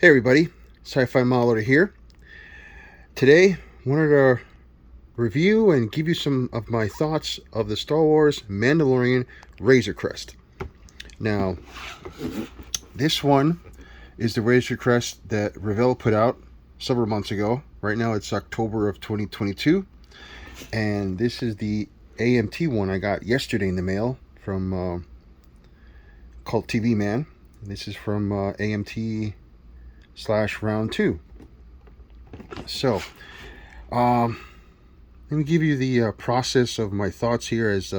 Hey everybody, Sci-Fi Mauler here. Today, I wanted to review and give you some of my thoughts of the Star Wars Mandalorian Razor Crest. Now, this one is the Razor Crest that Revell put out several months ago. Right now it's October of 2022, and this is the AMT one I got yesterday in the mail from Cult TV Man. This is from AMT / round 2. So, let me give you the process of my thoughts here as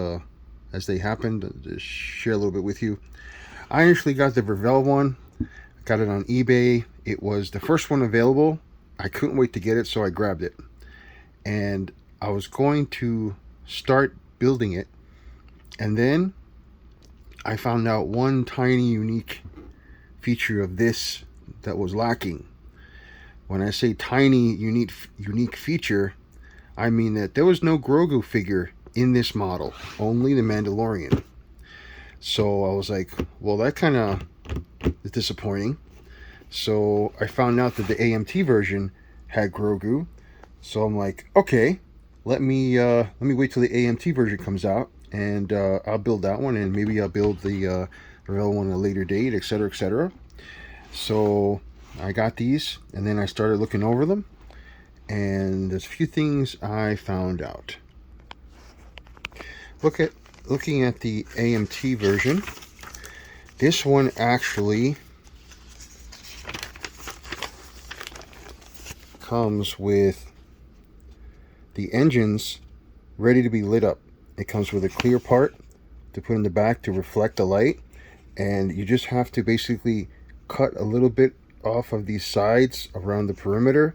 they happened. To share a little bit with you. I initially got the Revell one. Got it on eBay. It was the first one available. I couldn't wait to get it, so I grabbed it. And I was going to start building it. And then I found out one tiny unique feature of this that was lacking. When I say tiny unique feature, I mean that there was no Grogu figure in this model, only the Mandalorian. So I was like, well, that kind of is disappointing. So I found out that the AMT version had Grogu. So I'm like, okay, let me wait till the AMT version comes out, and I'll build that one, and maybe I'll build the real one at a later date, etc., etc. So I got these, and then I started looking over them, and there's a few things I found out. Looking at the AMT version, this one actually comes with the engines ready to be lit up. It comes with a clear part to put in the back to reflect the light, and you just have to basically cut a little bit off of these sides around the perimeter,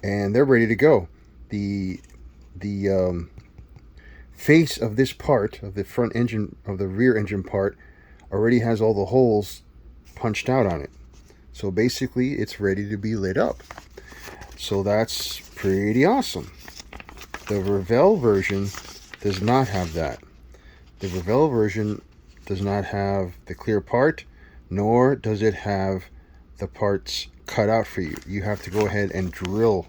and they're ready to go. The face of this part of the front engine, of the rear engine part, already has all the holes punched out on it. So basically it's ready to be lit up. So that's pretty awesome. The Revell version does not have that. The Revell version does not have the clear part, nor does it have the parts cut out for you. You have to go ahead and drill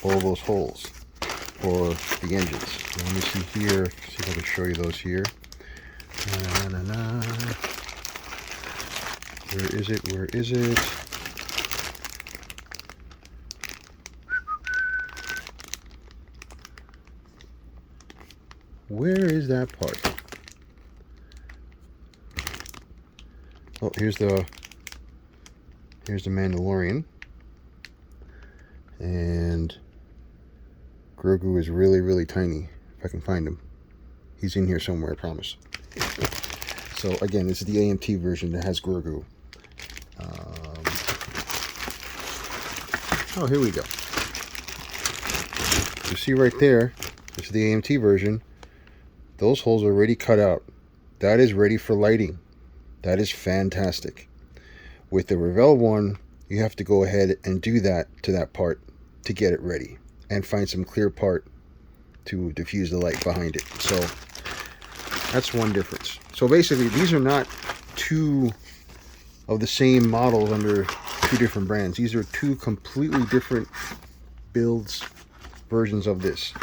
all those holes for the engines. Let me see here, see if I can show you those here. Where is it? Where is it? Where is that part? Oh, here's the Mandalorian. And Grogu is really, really tiny. If I can find him. He's in here somewhere, I promise. So again, this is the AMT version that has Grogu. Oh, here we go. You see right there, this is the AMT version. Those holes are already cut out. That is ready for lighting. That is fantastic. With the Revell one, you have to go ahead and do that to that part to get it ready, and find some clear part to diffuse the light behind it. So that's one difference. So basically, these are not two of the same models under two different brands. These are two completely different builds, versions of this.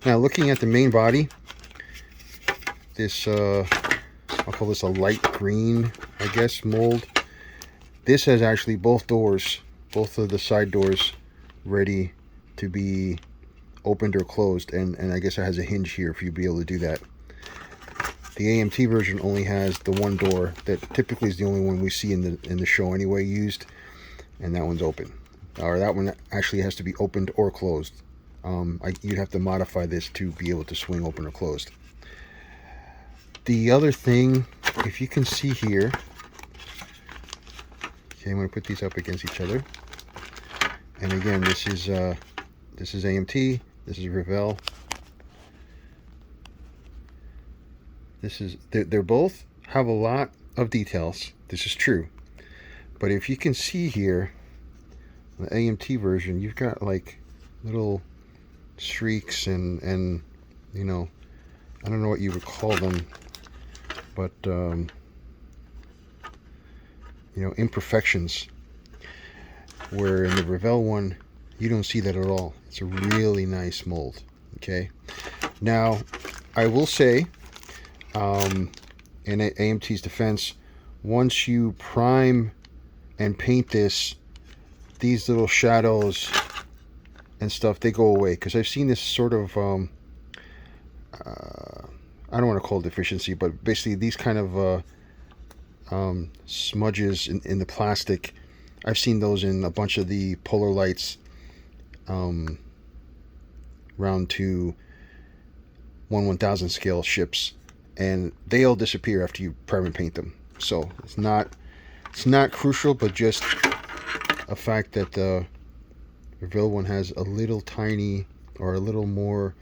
Now, looking at the main body, this I'll call this a light green, I guess, mold. This has actually both doors, both of the side doors, ready to be opened or closed, and I guess it has a hinge here for you to be able to do that. The AMT version only has the one door that typically is the only one we see in the show anyway used, and that one's open. Or that one actually has to be opened or closed. You'd have to modify this to be able to swing open or closed. The other thing, if you can see here, okay, I'm going to put these up against each other. And again, this is AMT, this is Revell. They're both have a lot of details. This is true. But if you can see here, the AMT version, you've got like little streaks and you know, I don't know what you would call them, but imperfections, where in the Revell one you don't see that at all. It's a really nice mold. Okay, now I will say, in AMT's defense, once you prime and paint this, these little shadows and stuff, they go away, because I've seen this sort of I don't want to call it deficiency, but basically these kind of smudges in the plastic. I've seen those in a bunch of the Polar Lights round 2 1/1000 scale ships, and they all disappear after you prime and paint them. So it's not crucial, but just a fact that the Revell one has a little tiny, or a little more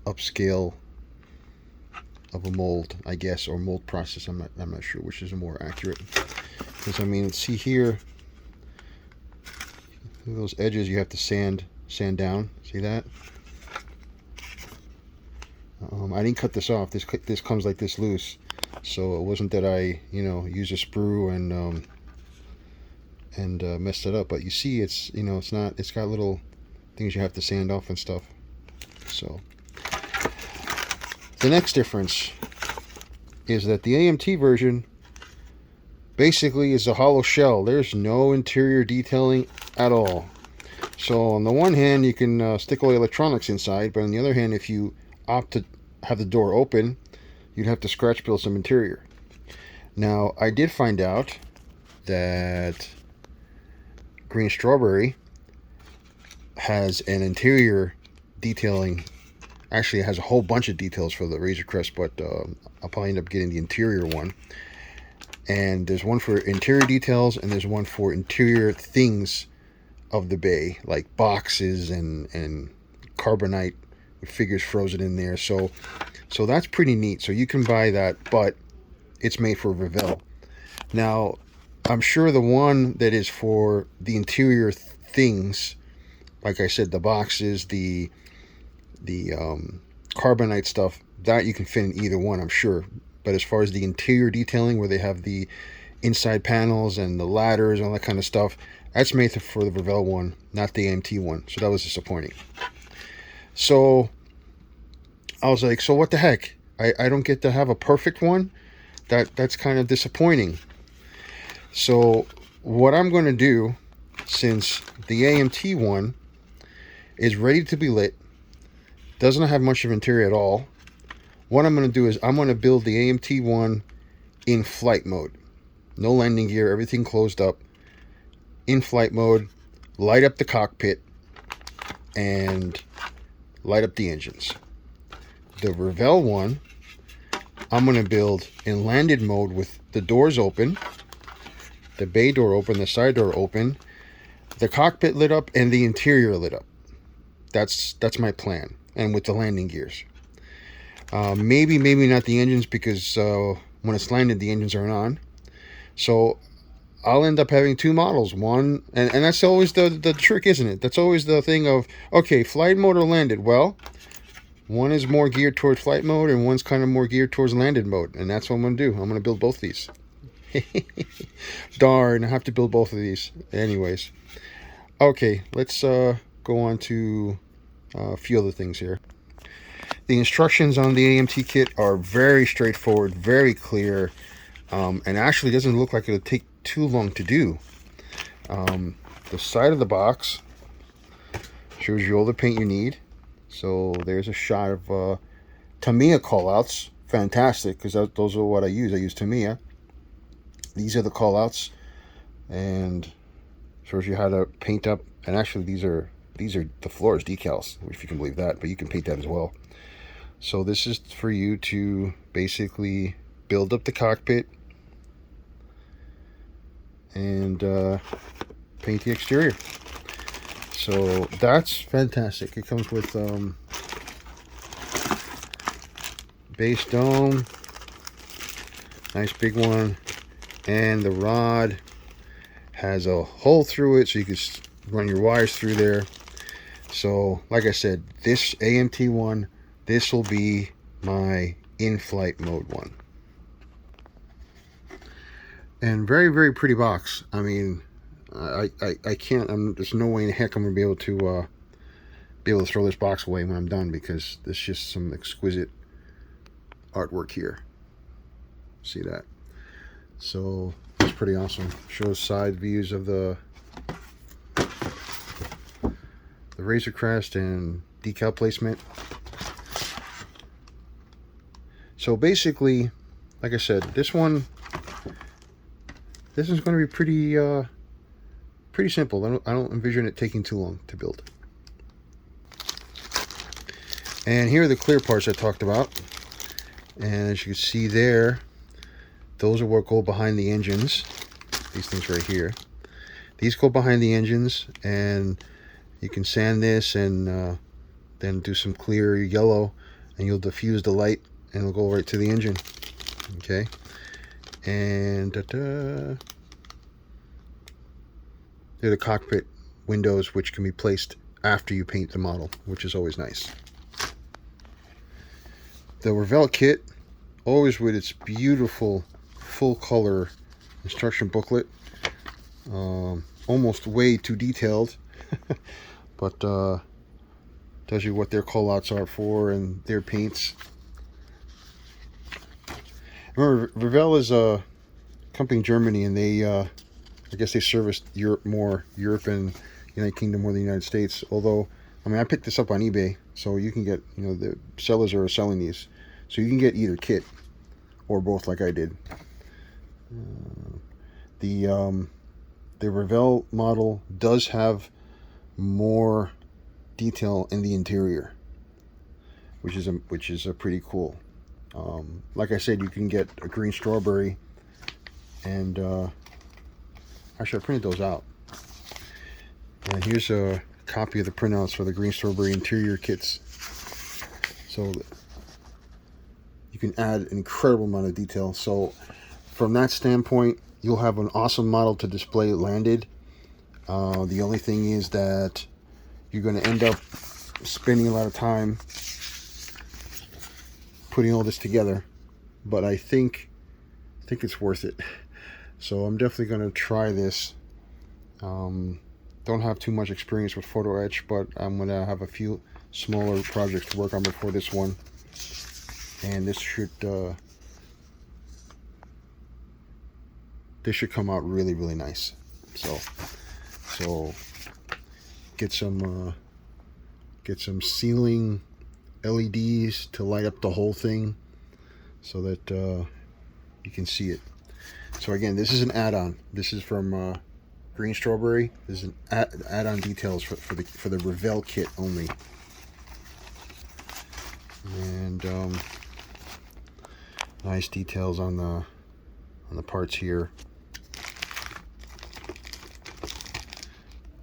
upscale of a mold, I guess, or mold process. I'm not sure which is more accurate. Because I mean, see here, those edges you have to sand down. See that? I didn't cut this off. This comes like this loose, so it wasn't that I used a sprue and messed it up. But you see, it's it's got little things you have to sand off and stuff. So the next difference is that the AMT version basically is a hollow shell. There's no interior detailing at all. So on the one hand, you can stick all the electronics inside, but on the other hand, if you opt to have the door open, you'd have to scratch build some interior. Now, I did find out that Green Strawberry has an interior detailing. Actually, it has a whole bunch of details for the Razor Crest, but I'll probably end up getting the interior one. And there's one for interior details, and there's one for interior things of the bay, like boxes and carbonite with figures frozen in there. So that's pretty neat. So you can buy that, but it's made for Revell. Now, I'm sure the one that is for the interior things, like I said, the boxes, the carbonite stuff, that you can fit in either one, I'm sure. But as far as the interior detailing, where they have the inside panels and the ladders and all that kind of stuff, that's made for the Revell one, not the AMT one. So that was disappointing. So I was like, so what the heck? I don't get to have a perfect one? That's kind of disappointing. So what I'm going to do, since the AMT one is ready to be lit, doesn't have much of interior at all, what I'm going to do is I'm going to build the AMT one in flight mode. No landing gear, everything closed up. In flight mode, light up the cockpit, and light up the engines. The Revell one, I'm going to build in landed mode with the doors open, the bay door open, the side door open, the cockpit lit up, and the interior lit up. That's my plan. And with the landing gears. Maybe not the engines, because when it's landed, the engines aren't on. So I'll end up having two models. One, and that's always the trick, isn't it? That's always the thing of, okay, flight mode or landed. Well, one is more geared towards flight mode, and one's kind of more geared towards landed mode. And that's what I'm going to do. I'm going to build both of these. Darn, I have to build both of these. Anyways. Okay, let's go on to a few other things here. The instructions on the AMT kit are very straightforward, very clear, and actually doesn't look like it'll take too long to do. The side of the box shows you all the paint you need. So there's a shot of Tamiya callouts. Fantastic, because those are what I use. I use Tamiya. These are the callouts, and shows you how to paint up. And actually, these are the floors decals, if you can believe that. But you can paint that as well. So this is for you to basically build up the cockpit and paint the exterior. So that's fantastic. It comes with base dome, nice big one, and the rod has a hole through it, so you can run your wires through there. So like I said, this AMT one, this will be my in-flight mode one. And very, very pretty box. I mean, I can't. There's no way in heck I'm gonna be able to throw this box away when I'm done, because there's just some exquisite artwork here. See that? So it's pretty awesome. Shows side views of the Razor Crest and decal placement. So basically, like I said, this is going to be pretty simple. I don't envision it taking too long to build. And here are the clear parts I talked about. And as you can see there, those are what go behind the engines. These things right here. These go behind the engines, and you can sand this and then do some clear yellow, and you'll diffuse the light, and it'll go right to the engine. Okay. And they're the cockpit windows, which can be placed after you paint the model, which is always nice. The Revell kit, always with its beautiful full color instruction booklet, almost way too detailed, but tells you what their callouts are for and their paints. Remember, Revell is a company in Germany, and they I guess they service Europe and United Kingdom more than the United States. Although, I mean, I picked this up on eBay, so you can get, the sellers are selling these, so you can get either kit or both, like I did. The Revell model does have more detail in the interior, which is a pretty cool. Like I said, you can get a green strawberry, and actually I printed those out. And here's a copy of the printouts for the green strawberry interior kits. So you can add an incredible amount of detail. So from that standpoint, you'll have an awesome model to display landed. The only thing is that you're going to end up spending a lot of time putting all this together, but I think it's worth it. So I'm definitely going to try this. Don't have too much experience with photo etch, but I'm going to have a few smaller projects to work on before this one, and this should come out really, really nice. So get some ceiling LEDs to light up the whole thing, so that you can see it. So again, this is an add-on. This is from Green Strawberry. This is an add-on details for the Revell kit only. And nice details on the parts here.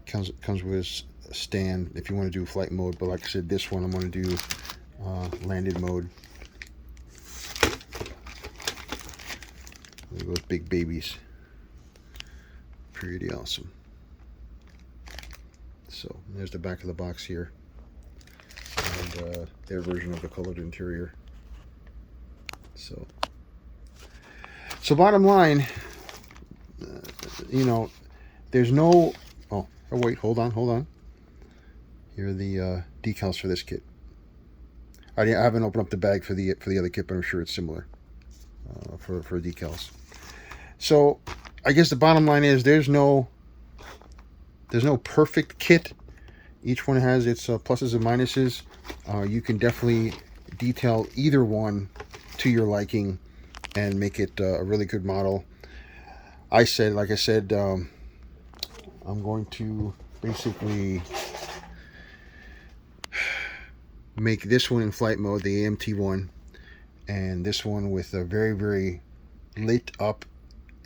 Comes with a stand if you want to do flight mode, but like I said, this one I'm going to do landed mode. Look at those big babies. Pretty awesome. So there's the back of the box here, and their version of the colored interior. So bottom line, there's no. Oh wait, hold on. Here are the decals for this kit. I haven't opened up the bag for the other kit, but I'm sure it's similar for decals. So I guess the bottom line is there's no perfect kit. Each one has its pluses and minuses. You can definitely detail either one to your liking and make it a really good model. Like I said, I'm going to basically make this one in flight mode, the AMT one, and this one with a very, very lit up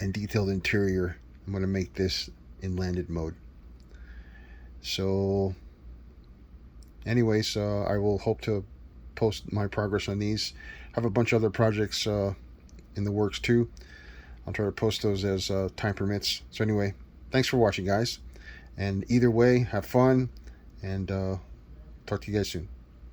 and detailed interior. I'm going to make this in landed mode. So anyways, I will hope to post my progress on these. I have a bunch of other projects in the works too. I'll try to post those as time permits. So anyway, thanks for watching, guys, and either way, have fun, and talk to you guys soon.